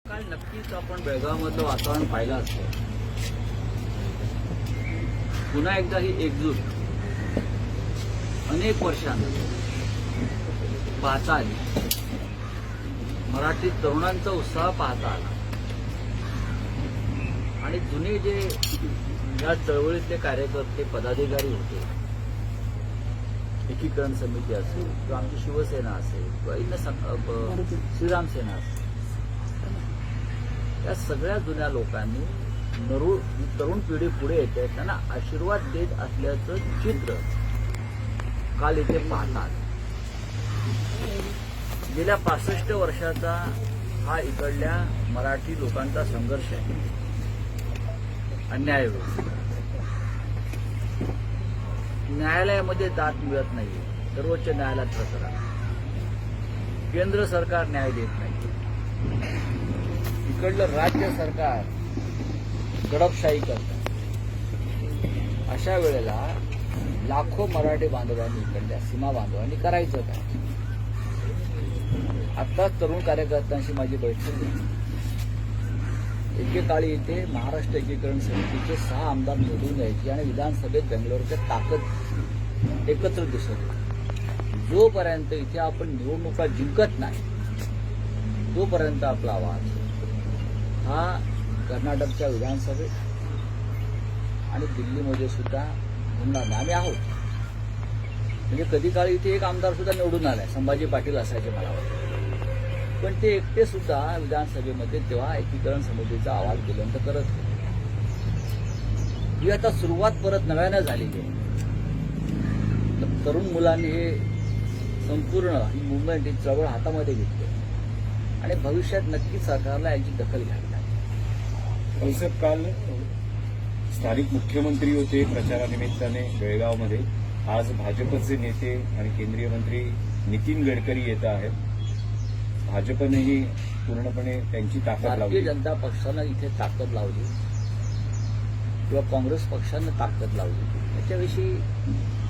काल नक्कीच आपण बेळगावमधलं वातावरण पाहिलं असतं. पुन्हा एकदा ही एकजूट अनेक वर्षांनंतर पाहता आली. मराठी तरुणांचा उत्साह पाहता आला आणि जुने जे या चळवळीतले कार्यकर्ते पदाधिकारी होते, एकीकरण समिती असेल किंवा आमची शिवसेना असेल किंवा इथं श्रीराम सेना असेल, या सगळ्या जुन्या लोकांनी तरुण पिढी पुढे येते त्यांना आशीर्वाद देत असल्याचं चित्र काल इथे पाहतात. गेल्या 65 वर्षाचा हा इकडल्या मराठी लोकांचा संघर्ष आहे. अन्याय न्यायालयामध्ये दाद मिळत नाहीये. सर्वोच्च न्यायालयात प्रकरण, केंद्र सरकार न्याय देत नाही. इकडलं राज्य सरकार दडपशाही करतात. अशा वेळेला लाखो मराठी बांधवांनी, इकडल्या सीमा बांधवांनी करायचं काय? आत्ताच तरुण कार्यकर्त्यांशी माझी बैठक झाली. एकेकाळी इथे महाराष्ट्र एकीकरण समितीचे 6 आमदार निवडून यायचे आणि विधानसभेत बेंगलोरच्या ताकद एकत्र दिसत होती. जोपर्यंत इथे आपण निवडणुका जिंकत नाही तोपर्यंत आपला आवाज हा कर्नाटकच्या विधानसभेत आणि दिल्लीमध्ये सुद्धा होणार नाही. आम्ही आहोत. म्हणजे कधी काळी इथे एक आमदार सुद्धा निवडून आलाय, संभाजी पाटील असायचे मला वाटतं. पण ते एकटे सुद्धा विधानसभेमध्ये तेव्हा एकीकरण समितीचा आवाज केल्यानंतर करत होते. ही आता सुरुवात परत नव्यानं झालेली आहे. तरुण मुलांनी हे संपूर्ण ही मुवमेंट, ही चळवळ हातामध्ये घेतली आणि भविष्यात नक्कीच सरकारला याची दखल घ्यावी लागेल. साहेब, काल स्थानिक मुख्यमंत्री होते प्रचारानिमित्ताने बेळगावमध्ये. आज भाजपचे नेते आणि केंद्रीय मंत्री नितीन गडकरी येत आहेत. भाजपनेही पूर्णपणे त्यांची ताकद लावली. भारतीय जनता पक्षानं इथे ताकद लावली किंवा काँग्रेस पक्षानं ताकद लावली याच्याविषयी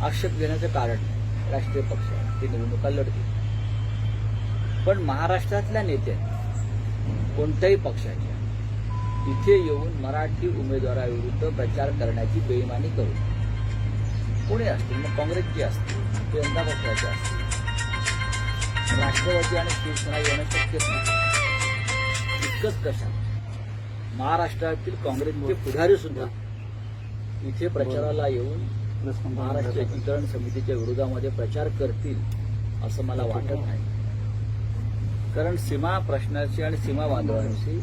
आक्षेप घेण्याचं कारण नाही. राष्ट्रीय पक्ष ते निवडणुका लढतील. पण महाराष्ट्रातल्या नेत्यांनी कोणत्याही पक्षाच्या इथे येऊन मराठी उमेदवाराविरुद्ध प्रचार करण्याची बेईमानी करू. कोणी असतील, मग काँग्रेसची असतील, भारतीय जनता पक्षाची असतील, राष्ट्रवादी आणि शिवसेना येणं शक्यच नाही. इतकंच कशा महाराष्ट्रातील काँग्रेसचे पुढारी सुद्धा इथे प्रचाराला येऊन महाराष्ट्र एकीकरण समितीच्या विरोधामध्ये प्रचार करतील असं मला वाटत नाही. कारण सीमा प्रश्नाची आणि सीमा बांधवांची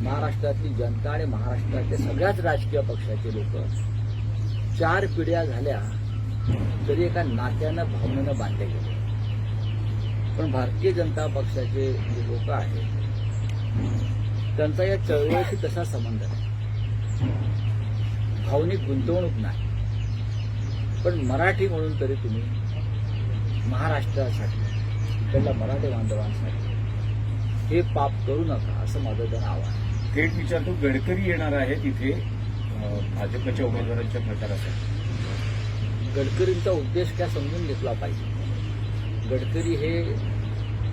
महाराष्ट्रातली जनता आणि महाराष्ट्रातल्या सगळ्याच राजकीय पक्षाचे लोक 4 पिढ्या झाल्या तरी एका नात्यानं, भावनेनं बांधले गेले. पण भारतीय जनता पक्षाचे जे लोक आहेत त्यांचा या चळवळीशी तसा संबंध नाही, भावनिक गुंतवणूक नाही. पण मराठी म्हणून तरी तुम्ही महाराष्ट्रासाठी, इकडल्या मराठी बांधवांसाठी हे पाप करू नका असं माझं त्यांना आव्हान. थेट विचारतो, गडकरी येणार आहेत इथे भाजपच्या उमेदवारांच्या प्रचारासाठी. गडकरींचा उद्देश काय समजून घेतला पाहिजे. गडकरी हे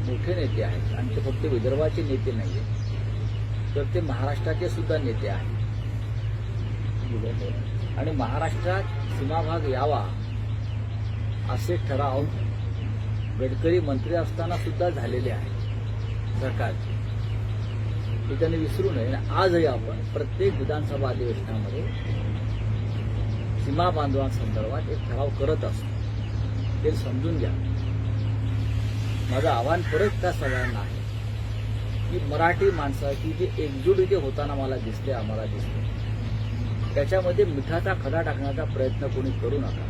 मोठे नेते आहेत आणि ते फक्त विदर्भाचे नेते नाहीये, तर ते महाराष्ट्राचे सुद्धा नेते आहेत. आणि महाराष्ट्रात सीमाभाग यावा असे ठराव गडकरी मंत्री असताना सुद्धा झालेले आहेत सरकारचे. हे त्यांनी विसरू नये. आजही आपण प्रत्येक विधानसभा अधिवेशनामध्ये सीमा बांधवांसंदर्भात एक ठराव करत असतो. ते समजून घ्या. माझं आव्हान परत त्या सगळ्यांना आहे की मराठी माणसाची जी एकजूट इथे होताना मला दिसते, आम्हाला दिसते, त्याच्यामध्ये मिठाचा खडा टाकण्याचा प्रयत्न कोणी करू नका.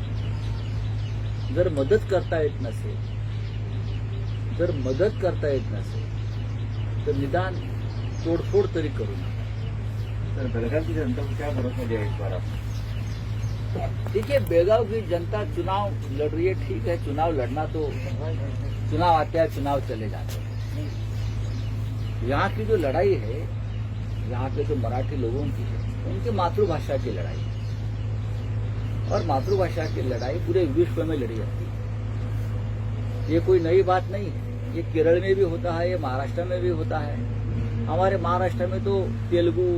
जर मदत करता येत नसेल तर निदान तोडफोड तरी करू नका. तर बेळगावची जनता क्या भरोसा आहे इस बार? ठीक है, बेळगाव की जनता चुनाव लड़ रही है, ठीक है. चुनाव लड़ना तो चुनाव आते हैं, चुनाव चले जाते हैं. यहाँ की जो लड़ाई है, यहाँ के जो मराठी लोगों की है, उनकी मातृभाषा की लड़ाई है. और मातृभाषा की लड़ाई पूरे विश्व में लड़ी जाती है. ये कोई नई बात नहीं है. ये केरल में भी होता है, ये महाराष्ट्र में भी होता है, हमारे महाराष्ट्र में तो तेलुगु,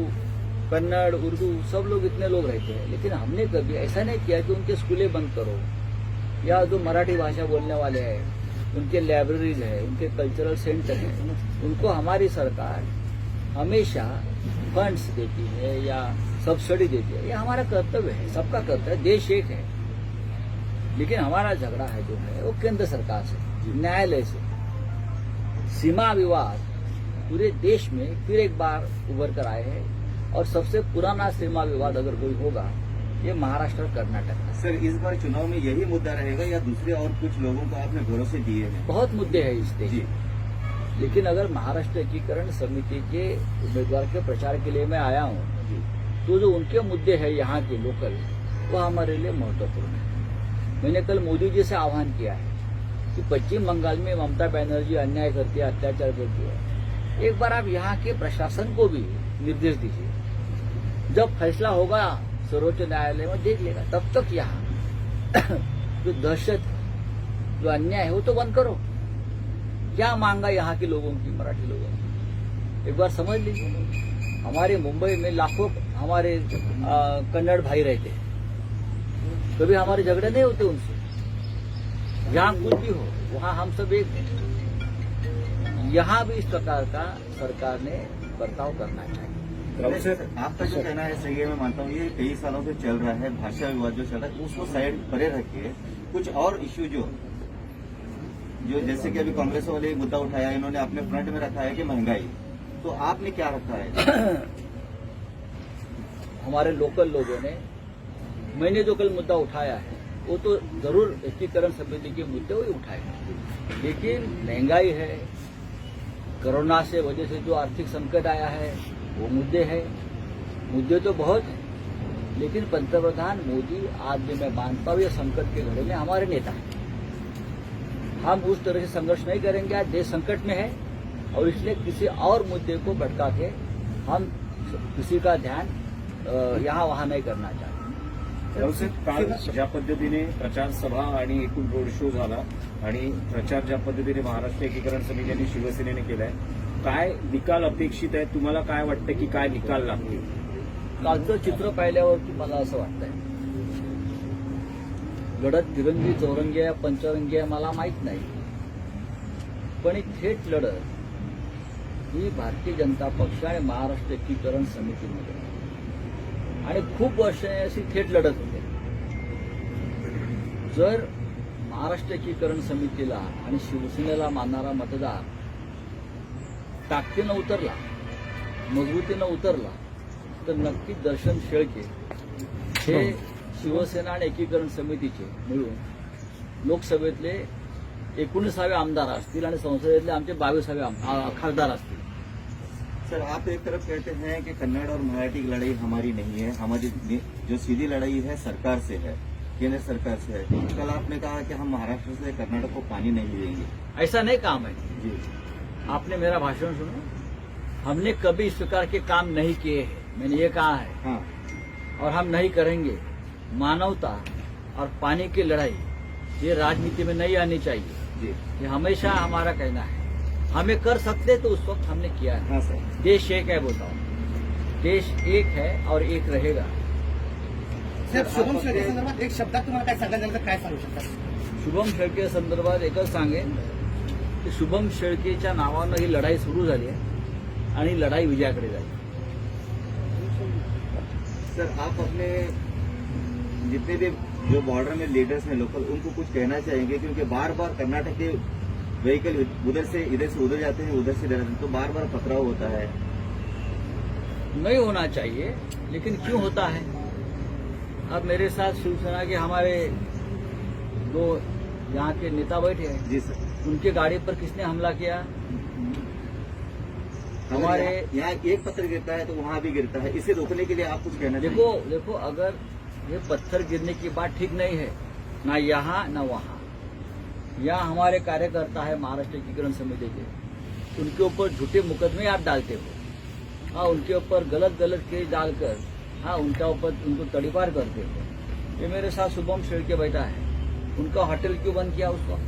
कन्नड़, उर्दू सब लोग इतने लोग रहते हैं, लेकिन हमने कभी ऐसा नहीं किया कि उनके स्कूलें बंद करो, या जो मराठी भाषा बोलने वाले हैं उनके लाइब्रेरीज है, उनके कल्चरल सेंटर है, उनको हमारी सरकार हमेशा फंड्स देती है या सब्सिडी देती है। ये हमारा कर्तव्य है, सबका कर्तव्य है, देश एक है। लेकिन हमारा झगड़ा है जो है वो केंद्र सरकार से, न्यायालय से। सीमा विवाद पूरे देश में फिर एक बार उभर कर आए हैं, और सबसे पुराना सीमा विवाद अगर कोई होगा ये महाराष्ट्र और कर्नाटक का। सर, इस बार चुनाव में यही मुद्दा रहेगा या दूसरे और कुछ लोगों को आपने भरोसे दिए हैं? बहुत मुद्दे हैं इस देश जी। में, लेकिन अगर महाराष्ट्र एकीकरण समिति के उम्मीदवार के प्रचार के लिए मैं आया हूँ, तो जो उनके मुद्दे हैं यहाँ के लोकल, वो हमारे लिए महत्वपूर्ण है। मैंने कल मोदी जी से आह्वान किया है कि पश्चिम बंगाल में ममता बनर्जी अन्याय करती है, अत्याचार करती है, एक बार आप यहाँ के प्रशासन को भी निर्देश दीजिए। जब फैसला होगा सर्वोच्च न्यायालय में देख लेगा, तब तक यहाँ जो दहशत, जो अन्याय है वो तो बंद करो। क्या मांगा यहाँ के लोगों की, मराठी लोगों की, एक बार समझ लीजिए। हमारे मुंबई में लाखों हमारे कन्नड़ भाई रहते हैं, कभी हमारे झगड़े नहीं होते उनसे। जहाँ कुछ भी हो वहाँ हम सब एक हैं। यहाँ भी इस प्रकार का सरकार ने बर्ताव करना चाहिए। आपका जो कहना है सही है, मैं मानता हूँ ये कई सालों से चल रहा है, भाषा विवाद जो चल रहा है उसको साइड परे रखिए। कुछ और इश्यू जो जैसे कि अभी कांग्रेस वाले मुद्दा उठाया, इन्होंने अपने फ्रंट में रखा है कि महंगाई, तो आपने क्या रखा है? हमारे लोकल लोगों ने, मैंने जो कल मुद्दा उठाया है वो तो जरूर एकीकरण समिति के मुद्दे वही उठाए, लेकिन महंगाई है, कोरोना से वजह से जो आर्थिक संकट आया है वो मुद्दे तो बहुत हैं, लेकिन पंतप्रधान मोदी आज भी मैं मानता हूँ ये संकट के घड़े में हमारे नेता हैं। हम उस तरह से संघर्ष नहीं करेंगे। आज देश संकट में है और इसलिए किसी और मुद्दे को भटका के हम किसी का ध्यान यहाँ वहाँ नाही करना चाहते। काल ज्या पद्धतीने प्रचार सभा आणि एकूण रोड शो झाला आणि प्रचार ज्या पद्धतीने महाराष्ट्र एकीकरण समिती आणि शिवसेनेने केलाय, काय निकाल अपेक्षित आहे? तुम्हाला काय वाटतं की काय निकाल लागतील? कालचं चित्र पाहिल्यावरती मला असं वाटतंय, लढत तिरंगी, चौरंगी आहे, पंचरंगी आहे मला माहित नाही, पण ही थेट लढत ही भारतीय जनता पक्ष आणि महाराष्ट्र एकीकरण समितीमध्ये आणि खूप वर्ष अशी थेट लढत होते. जर महाराष्ट्र एकीकरण समितीला आणि शिवसेनेला मानणारा मतदार ताकदीनं उतरला, मजबूतीनं उतरला, तर नक्की दर्शन शेळके हे शिवसेना आणि एकीकरण समितीचे मिळून लोकसभेतले 19वे आमदार असतील आणि संसदेतले आमचे 22वे खासदार असतील. सर, आप एक तरफ कहते हैं कि कन्नड़ और मराठी की लड़ाई हमारी नहीं है, हमारी जो सीधी लड़ाई है सरकार से है, केंद्र सरकार से है। कल आपने कहा कि हम महाराष्ट्र से कर्नाटक को पानी नहीं देंगे, ऐसा नहीं काम है जी। आपने मेरा भाषण सुना, हमने कभी इस प्रकार के काम नहीं किए हैं, मैंने ये कहा है। हाँ, और हम नहीं करेंगे। मानवता और पानी की लड़ाई ये राजनीति में नहीं आनी चाहिए, जी। ये हमेशा हमारा कहना है। हमें कर सकते तो उस वक्त हमने किया है। हाँ सर, देश एक है, बताओ, देश एक है और एक रहेगा। साहेब, शुभम शेळके संदर्भात एक शब्दात तुम्हाला काय सांगायचं झालं तर काय सांगू शकता? शुभम शेळके संदर्भात एकच सांगेन की शुभम शेळकेच्या नावानं ही लढाई सुरू झाली आहे आणि लढाई विजयाकडे जाईल. सर, आप अपने जितने भी जो बॉर्डर में लीडर्स हैं लोकल, उनको कुछ कहना चाहेंगे? क्योंकि बार बार कर्नाटक के व्हीकल इधर से उधर जाते हैं, उधर से इधर आते हैं, तो बार बार पथराव होता है। नहीं होना चाहिए, लेकिन क्यों होता है? अब मेरे साथ शिवसेना के हमारे दो यहाँ के नेता बैठे हैं, जी सर। उनके गाड़ी पर किसने हमला किया? हमारे यहाँ एक पत्थर गिरता है तो वहाँ भी गिरता है, इसे रोकने के लिए आप कुछ कहना चाहिए? देखो, अगर ये पत्थर गिरने की बात ठीक नहीं है, ना यहाँ ना वहाँ। यहाँ हमारे कार्यकर्ता है महाराष्ट्र एकीकरण समिति के, उनके ऊपर झूठे मुकदमे आप डालते हो, हाँ, उनके ऊपर गलत केस डालकर, हाँ, उनका ऊपर उनको तड़ीपार करते हो। ये मेरे साथ शुभम शेळके बैठा है, उनका होटल क्यों बंद किया उसको?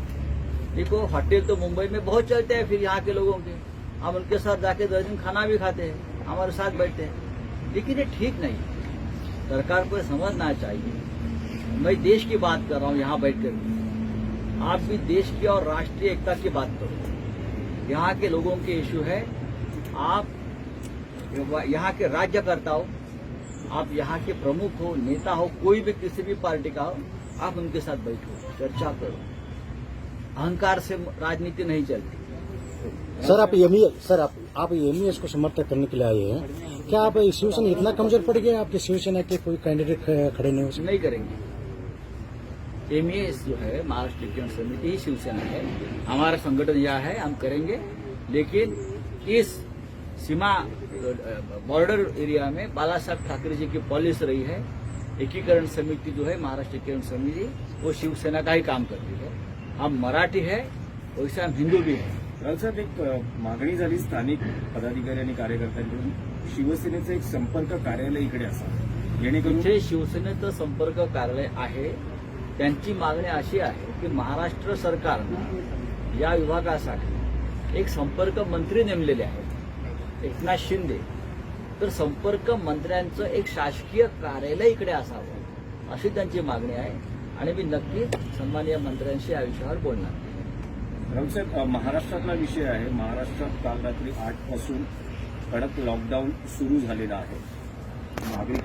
देखो, होटल तो मुंबई में बहुत चलते हैं फिर यहाँ के लोगों के, हम उनके साथ जाके 10 दिन खाना भी खाते हैं, हमारे साथ बैठते हैं, लेकिन ये ठीक नहीं है। सरकार को समझना चाहिए। मैं देश की बात कर रहा हूँ यहाँ बैठकर, आप भी देश की और राष्ट्रीय एकता की बात करो। यहाँ के लोगों के इश्यू है, आप यहाँ के राज्यकर्ता हो, आप यहाँ के प्रमुख हो, नेता हो, कोई भी किसी भी पार्टी का हो, आप उनके साथ बैठो, चर्चा करो। अहंकार से राजनीति नहीं चलती। सर आप एमईएस को समर्थन करने के लिए आए हैं, क्या आप शिवसेना इतना कमजोर पड़ गया आपके शिवसेना के कोई कैंडिडेट खड़े नहीं हो सकते? नहीं करेंगे। एमईएस जो है महाराष्ट्र ऐक्य समिति ही शिवसेना है, हमारा संगठन यह है, हम करेंगे। लेकिन इस सीमा बॉर्डर एरिया में बाला साहब ठाकरे जी की पॉलिसी रही है, एकीकरण समिति जो है महाराष्ट्र एकीकरण समिति, वो शिवसेना का ही काम करती है। हम मराठी है, वैसे हम हिंदू भी है। राहुल साहेब, एक मागणी झाली स्थानिक पदाधिकारी आणि कार्यकर्त्यांकडून, शिवसेनेचं एक संपर्क कार्यालय इकडे असावं, जेणेकरून इथे शिवसेनेचं संपर्क कार्यालय आहे। त्यांची मागणी अशी आहे की महाराष्ट्र सरकारनं या विभागासाठी एक संपर्क मंत्री नेमलेले आहेत, एकनाथ शिंदे। तर संपर्क मंत्र्यांचं एक शासकीय कार्यालय इकडे असावं अशी त्यांची मागणी आहे आणि मी नक्कीच सन्माननीय मंत्र्यांशी या विषयावर बोलणार। राहुल साहेब, महाराष्ट्रातला विषय आहे। महाराष्ट्रात काल रात्री 8 पासून कडक लॉकडाऊन सुरू झालेला आहे। नागरिक